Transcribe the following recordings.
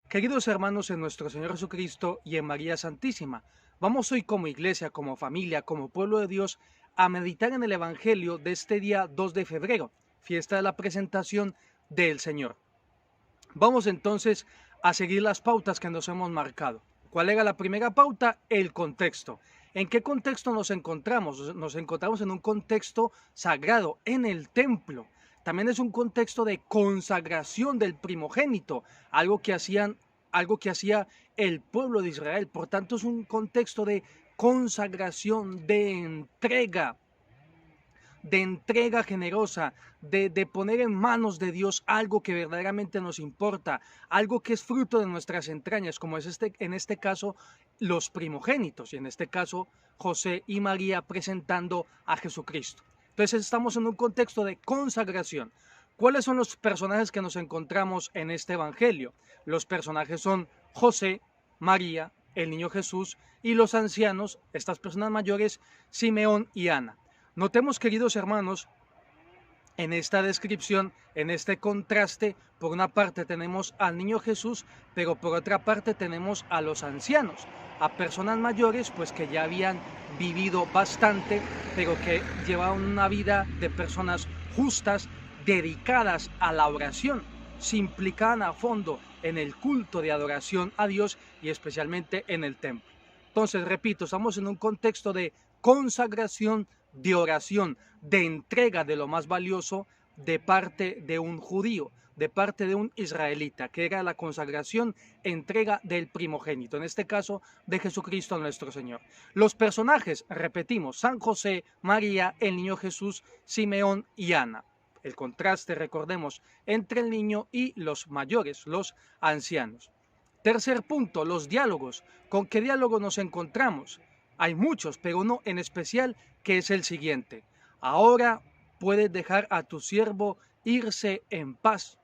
Queridos hermanos en nuestro Señor Jesucristo y en María Santísima, vamos hoy como iglesia, como familia, como pueblo de Dios, a meditar en el Evangelio de este día 2 de febrero, fiesta de la presentación del Señor. Vamos entonces a seguir las pautas que nos hemos marcado. ¿Cuál era la primera pauta? El contexto. ¿En qué contexto nos encontramos? Nos encontramos en un contexto sagrado, en el templo. También es un contexto de consagración del primogénito, algo que hacía el pueblo de Israel. Por tanto, es un contexto de consagración, de entrega generosa, de poner en manos de Dios algo que verdaderamente nos importa, algo que es fruto de nuestras entrañas, como es en este caso los primogénitos, y en este caso José y María presentando a Jesucristo. Entonces estamos en un contexto de consagración. ¿Cuáles son los personajes que nos encontramos en este evangelio? Los personajes son José, María, el niño Jesús y los ancianos, estas personas mayores, Simeón y Ana. Notemos, queridos hermanos, en esta descripción, en este contraste, por una parte tenemos al niño Jesús, pero por otra parte tenemos a los ancianos, a personas mayores, pues que ya habían vivido bastante, pero que llevaban una vida de personas justas, dedicadas a la oración, se implicaban a fondo en el culto de adoración a Dios y especialmente en el templo. Entonces, repito, estamos en un contexto de consagración, de oración, de entrega de lo más valioso de parte de un judío, de parte de un israelita, que era la consagración, entrega del primogénito, en este caso de Jesucristo nuestro Señor. Los personajes, repetimos, San José, María, el niño Jesús, Simeón y Ana. El contraste, recordemos, entre el niño y los mayores, los ancianos. Tercer punto, los diálogos. ¿Con qué diálogo nos encontramos? Hay muchos, pero uno en especial que es el siguiente. Ahora puedes dejar a tu siervo irse en paz,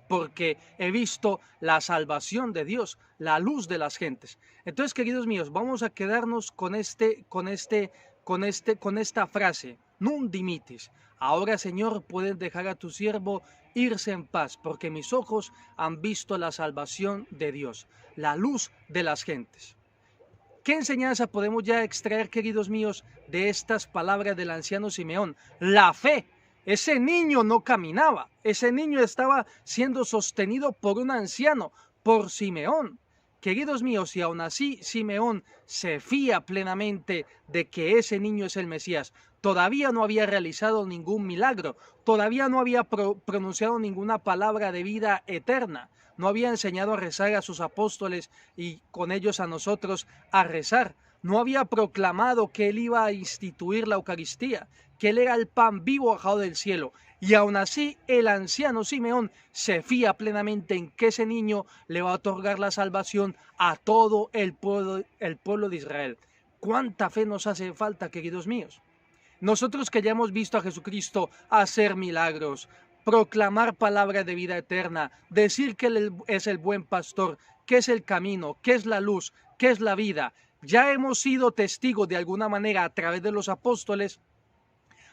porque he visto la salvación de Dios, la luz de las gentes. Entonces, queridos míos, vamos a quedarnos con esta frase, nun dimitis. Ahora, Señor, puedes dejar a tu siervo irse en paz, porque mis ojos han visto la salvación de Dios, la luz de las gentes. ¿Qué enseñanza podemos ya extraer, queridos míos, de estas palabras del anciano Simeón? La fe. Ese niño no caminaba, ese niño estaba siendo sostenido por un anciano, por Simeón. Queridos míos, y aún así Simeón se fía plenamente de que ese niño es el Mesías. Todavía no había realizado ningún milagro, todavía no había pronunciado ninguna palabra de vida eterna, no había enseñado a rezar a sus apóstoles y con ellos a nosotros a rezar, no había proclamado que él iba a instituir la Eucaristía, que él era el pan vivo bajado del cielo. Y aún así el anciano Simeón se fía plenamente en que ese niño le va a otorgar la salvación a todo el pueblo de Israel. ¿Cuánta fe nos hace falta, queridos míos? Nosotros que ya hemos visto a Jesucristo hacer milagros, proclamar palabra de vida eterna, decir que Él es el buen pastor, que es el camino, que es la luz, que es la vida, ya hemos sido testigos de alguna manera a través de los apóstoles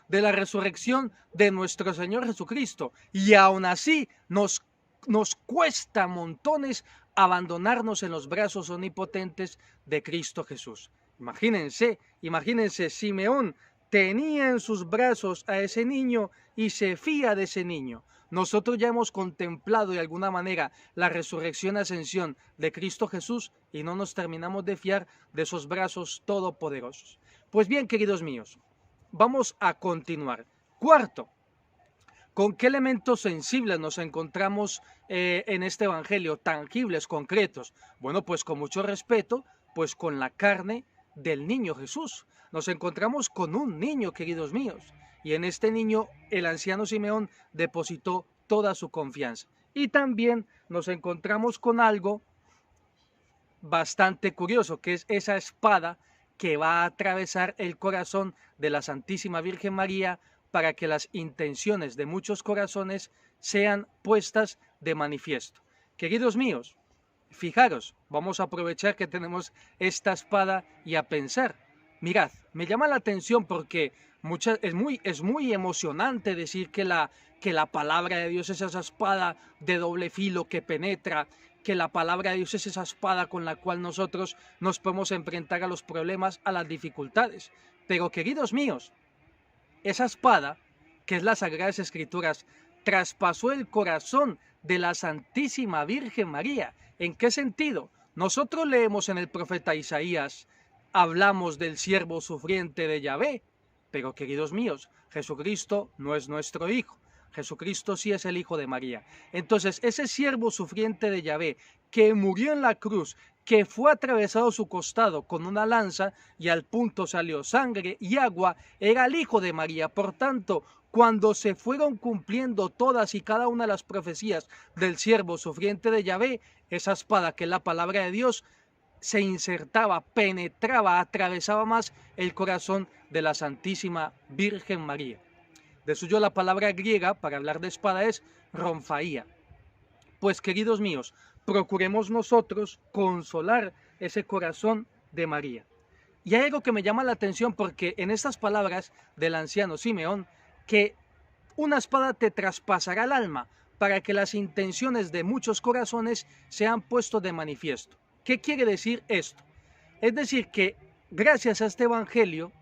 de la resurrección de nuestro Señor Jesucristo. Y aún así nos cuesta montones abandonarnos en los brazos omnipotentes de Cristo Jesús. Imagínense, Simeón tenía en sus brazos a ese niño y se fía de ese niño. Nosotros ya hemos contemplado de alguna manera la resurrección y ascensión de Cristo Jesús y no nos terminamos de fiar de esos brazos todopoderosos. Pues bien, queridos míos, vamos a continuar. Cuarto, ¿con qué elementos sensibles nos encontramos en este evangelio? Tangibles, concretos. Bueno, pues con mucho respeto, pues con la carne del niño Jesús. Nos encontramos con un niño, queridos míos. Y en este niño el anciano Simeón depositó toda su confianza. Y también nos encontramos con algo bastante curioso, que es esa espada que va a atravesar el corazón de la Santísima Virgen María para que las intenciones de muchos corazones sean puestas de manifiesto. Queridos míos, fijaros, vamos a aprovechar que tenemos esta espada y a pensar. Mirad, me llama la atención porque es muy emocionante decir que la palabra de Dios es esa espada de doble filo que penetra, que la palabra de Dios es esa espada con la cual nosotros nos podemos enfrentar a los problemas, a las dificultades. Pero queridos míos, esa espada, que es las Sagradas Escrituras, traspasó el corazón de la Santísima Virgen María. ¿En qué sentido? Nosotros leemos en el profeta Isaías, hablamos del siervo sufriente de Yahvé, pero queridos míos, Jesucristo no es nuestro Hijo. Jesucristo sí es el Hijo de María. Entonces, ese siervo sufriente de Yahvé, que murió en la cruz, que fue atravesado su costado con una lanza y al punto salió sangre y agua, era el Hijo de María. Por tanto, cuando se fueron cumpliendo todas y cada una de las profecías del siervo sufriente de Yahvé, esa espada que es la palabra de Dios, se insertaba, penetraba, atravesaba más el corazón de la Santísima Virgen María. De suyo la palabra griega para hablar de espada es ronfaía. Pues queridos míos, procuremos nosotros consolar ese corazón de María. Y hay algo que me llama la atención porque en estas palabras del anciano Simeón, que una espada te traspasará el alma para que las intenciones de muchos corazones sean puestos de manifiesto. ¿Qué quiere decir esto? Es decir que gracias a este evangelio,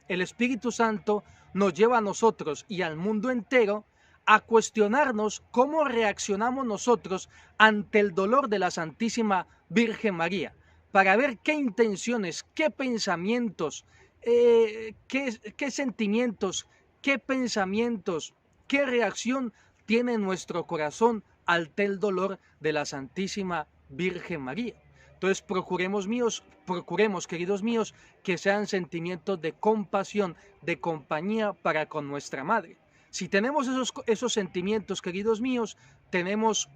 el Espíritu Santo nos lleva a nosotros y al mundo entero a cuestionarnos cómo reaccionamos nosotros ante el dolor de la Santísima Virgen María, para ver qué intenciones, qué pensamientos, qué sentimientos, qué pensamientos, qué reacción tiene nuestro corazón ante el dolor de la Santísima Virgen María. Entonces procuremos, queridos míos, que sean sentimientos de compasión, de compañía para con nuestra Madre. Si tenemos esos sentimientos, queridos míos, tenemos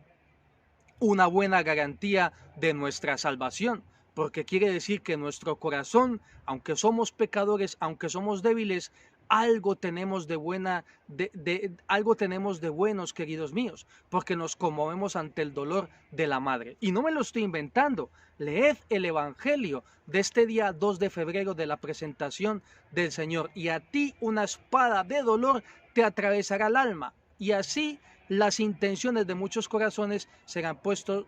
una buena garantía de nuestra salvación, porque quiere decir que nuestro corazón, aunque somos pecadores, aunque somos débiles, algo tenemos de buenos, queridos míos, porque nos conmovemos ante el dolor de la madre. Y no me lo estoy inventando. Leed el Evangelio de este día 2 de febrero de la presentación del Señor. Y a ti una espada de dolor te atravesará el alma. Y así las intenciones de muchos corazones serán puestas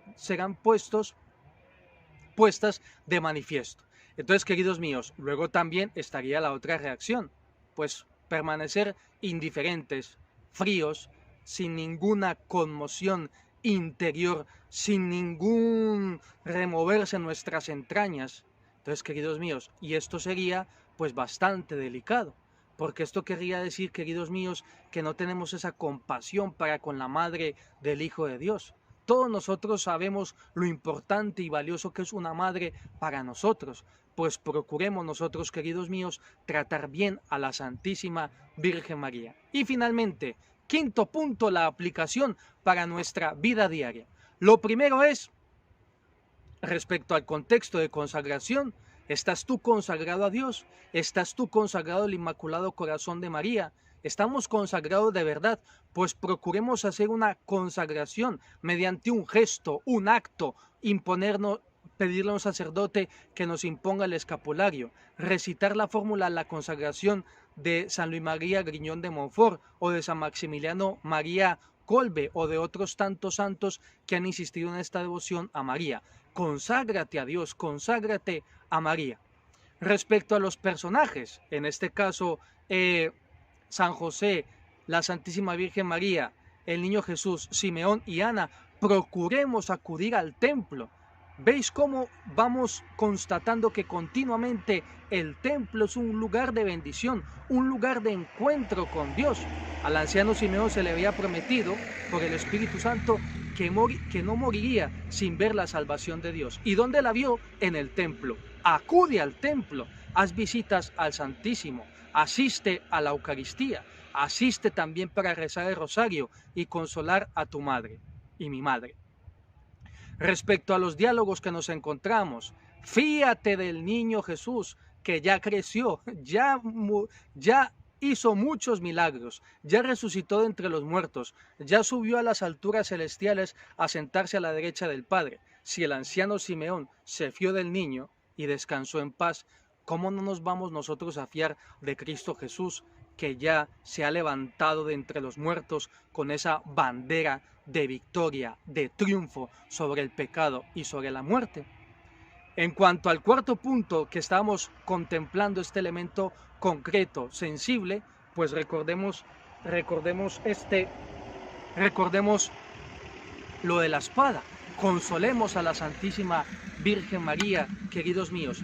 de manifiesto. Entonces, queridos míos, luego también estaría la otra reacción, pues permanecer indiferentes, fríos, sin ninguna conmoción interior, sin ningún removerse en nuestras entrañas. Entonces, queridos míos, y esto sería pues bastante delicado, porque esto querría decir, queridos míos, que no tenemos esa compasión para con la madre del Hijo de Dios. Todos nosotros sabemos lo importante y valioso que es una madre para nosotros, pues procuremos nosotros, queridos míos, tratar bien a la Santísima Virgen María. Y finalmente, quinto punto, la aplicación para nuestra vida diaria. Lo primero es, respecto al contexto de consagración, ¿estás tú consagrado a Dios? ¿Estás tú consagrado al Inmaculado Corazón de María? ¿Estamos consagrados de verdad? Pues procuremos hacer una consagración mediante un gesto, un acto, pedirle a un sacerdote que nos imponga el escapulario, recitar la fórmula de la consagración de San Luis María Griñón de Montfort o de San Maximiliano María Kolbe o de otros tantos santos que han insistido en esta devoción a María. Conságrate a Dios, conságrate a María. Respecto a los personajes, en este caso San José, la Santísima Virgen María, el Niño Jesús, Simeón y Ana, procuremos acudir al templo. ¿Veis cómo vamos constatando que continuamente el templo es un lugar de bendición, un lugar de encuentro con Dios? Al anciano Simeón se le había prometido por el Espíritu Santo que no moriría sin ver la salvación de Dios. ¿Y dónde la vio? En el templo. Acude al templo, haz visitas al Santísimo, asiste a la Eucaristía, asiste también para rezar el rosario y consolar a tu madre y mi madre. Respecto a los diálogos que nos encontramos, fíate del niño Jesús, que ya creció, ya hizo muchos milagros, ya resucitó de entre los muertos, ya subió a las alturas celestiales a sentarse a la derecha del Padre. Si el anciano Simeón se fió del niño y descansó en paz, ¿cómo no nos vamos nosotros a fiar de Cristo Jesús, que ya se ha levantado de entre los muertos con esa bandera de victoria, de triunfo sobre el pecado y sobre la muerte. En cuanto al cuarto punto que estamos contemplando, este elemento concreto, sensible, pues recordemos lo de la espada. Consolemos a la Santísima Virgen María, queridos míos.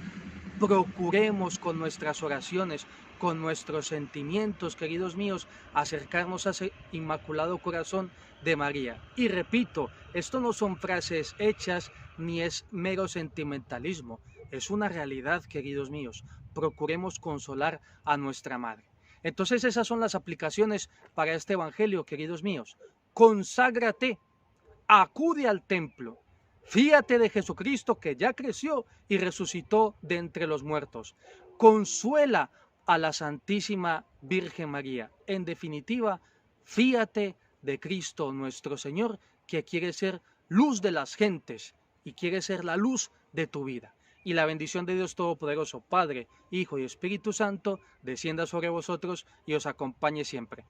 Procuremos con nuestras oraciones, con nuestros sentimientos, queridos míos, acercarnos a ese Inmaculado Corazón de María. Y repito, esto no son frases hechas ni es mero sentimentalismo, es una realidad, queridos míos. Procuremos consolar a nuestra Madre. Entonces esas son las aplicaciones para este Evangelio, queridos míos. Conságrate, acude al templo, fíate de Jesucristo que ya creció y resucitó de entre los muertos. Consuela a la Santísima Virgen María. En definitiva, fíate de Cristo nuestro Señor, que quiere ser luz de las gentes y quiere ser la luz de tu vida. Y la bendición de Dios Todopoderoso, Padre, Hijo y Espíritu Santo, descienda sobre vosotros y os acompañe siempre.